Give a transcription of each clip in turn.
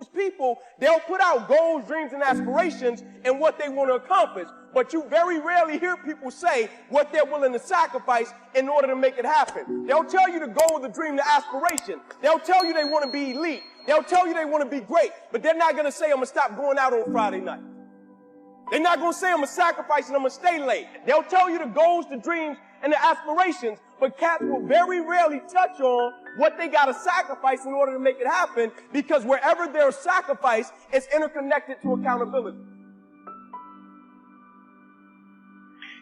People, they'll put out goals, dreams, and aspirations and what they want to accomplish. But you very rarely hear people say what they're willing to sacrifice in order to make it happen. They'll tell you the goal, the dream, the aspiration. They'll tell you they want to be elite. They'll tell you they want to be great. But they're not going to say, I'm going to stop going out on Friday night. They're not going to say, I'm going to sacrifice and I'm going to stay late. They'll tell you the goals, the dreams, and the aspirations, but cats will very rarely touch on what they got to sacrifice in order to make it happen, because wherever there's sacrifice, it's interconnected to accountability.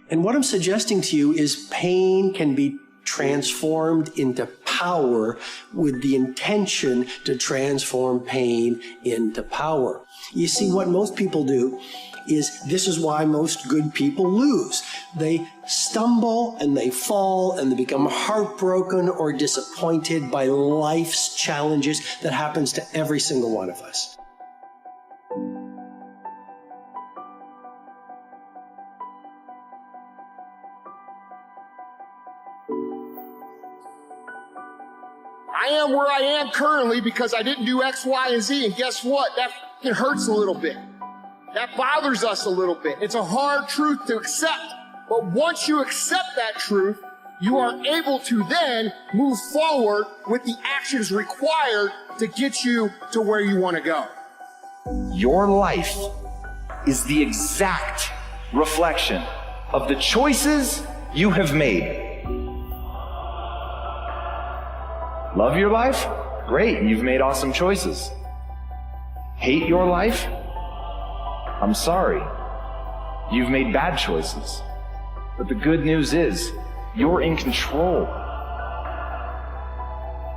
And what I'm suggesting to you is pain can be transformed into power with the intention to transform pain into power. You see, what most people do is, this is why most good people lose. They stumble and they fall and they become heartbroken or disappointed by life's challenges that happens to every single one of us. I am where I am currently because I didn't do X, Y, and Z, and guess what? It hurts a little bit. That bothers us a little bit. It's a hard truth to accept. But once you accept that truth, you are able to then move forward with the actions required to get you to where you want to go. Your life is the exact reflection of the choices you have made. Love your life? Great, you've made awesome choices. Hate your life? I'm sorry. You've made bad choices. But the good news is, you're in control.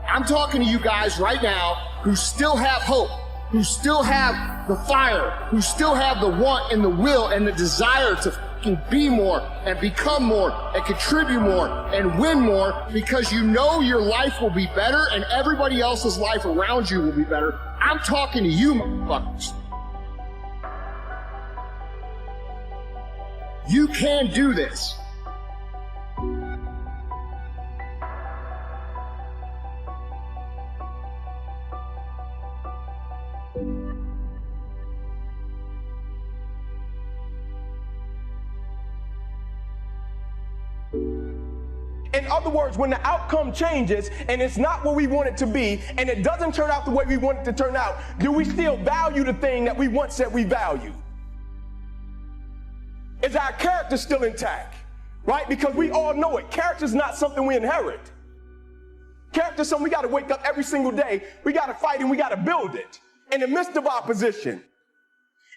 I'm talking to you guys right now who still have hope, who still have the fire, who still have the want and the will and the desire to fucking be more and become more and contribute more and win more, because you know your life will be better and everybody else's life around you will be better. I'm talking to you, motherfuckers. You can do this. In other words, when the outcome changes and it's not what we want it to be and it doesn't turn out the way we want it to turn out, do we still value the thing that we once said we value? Is our character still intact? Right? Because we all know it. Character is not something we inherit. Character is something we got to wake up every single day. We got to fight and we got to build it. In the midst of opposition,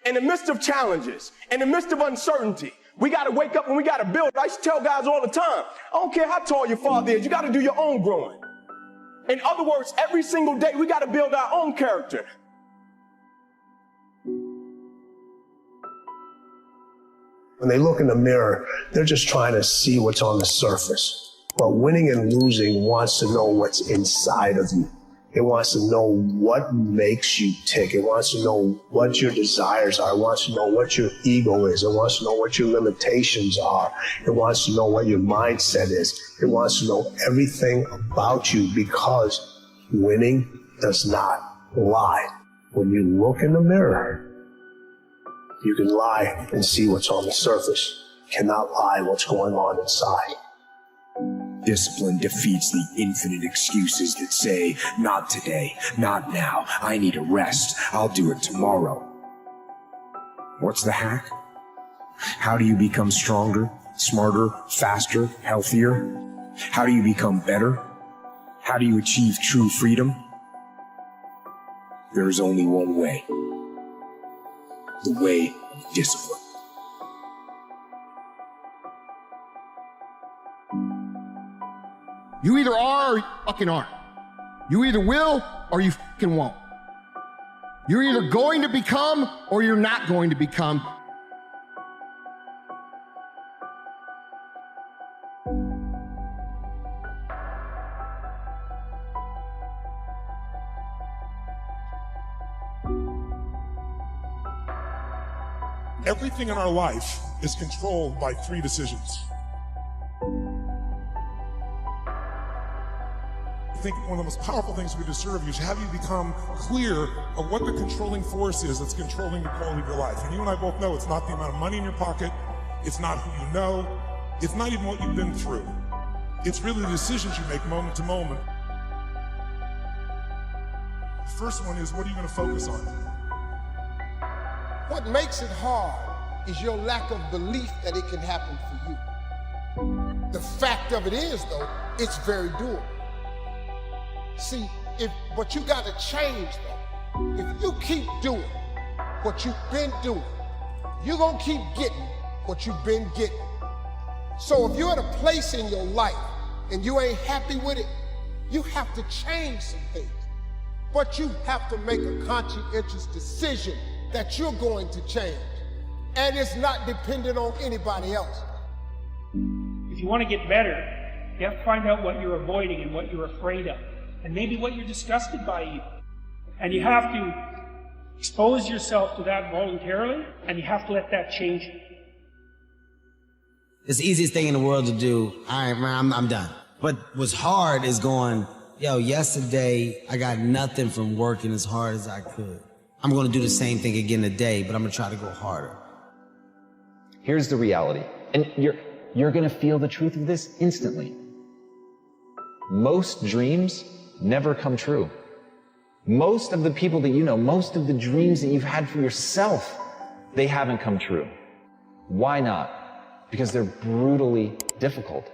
in the midst of challenges, in the midst of uncertainty, we got to wake up and we got to build. I used to tell guys all the time, I don't care how tall your father is, you got to do your own growing. In other words, every single day we got to build our own character. When they look in the mirror, they're just trying to see what's on the surface. But winning and losing wants to know what's inside of you. It wants to know what makes you tick. It wants to know what your desires are. It wants to know what your ego is. It wants to know what your limitations are. It wants to know what your mindset is. It wants to know everything about you, because winning does not lie. When you look in the mirror, you can lie and see what's on the surface. You cannot lie what's going on inside. Discipline defeats the infinite excuses that say, not today, not now, I need a rest, I'll do it tomorrow. What's the hack? How do you become stronger, smarter, faster, healthier? How do you become better? How do you achieve true freedom? There is only one way. The way of discipline. You either are or you fucking aren't. You either will or you fucking won't. You're either going to become or you're not going to become. Everything in our life is controlled by 3 decisions. I think one of the most powerful things we do to serve you is have you become clear of what the controlling force is that's controlling the quality of your life. And you and I both know it's not the amount of money in your pocket, it's not who you know, it's not even what you've been through. It's really the decisions you make moment to moment. The first one is, what are you going to focus on? What makes it hard is your lack of belief that it can happen for you. The fact of it is, though, it's very doable. See, but you got to change, though. If you keep doing what you've been doing, you're going to keep getting what you've been getting. So if you're at a place in your life and you ain't happy with it, you have to change some things. But you have to make a conscientious decision that you're going to change. And it's not dependent on anybody else. If you want to get better, you have to find out what you're avoiding and what you're afraid of, and maybe what you're disgusted by even. And you have to expose yourself to that voluntarily, and you have to let that change you. It's the easiest thing in the world to do. All right, man, I'm done. But what's hard is going, yo, yesterday I got nothing from working as hard as I could. I'm going to do the same thing again today, but I'm going to try to go harder. Here's the reality, and you're going to feel the truth of this instantly. Most dreams never come true. Most of the people that you know, most of the dreams that you've had for yourself, they haven't come true. Why not? Because they're brutally difficult.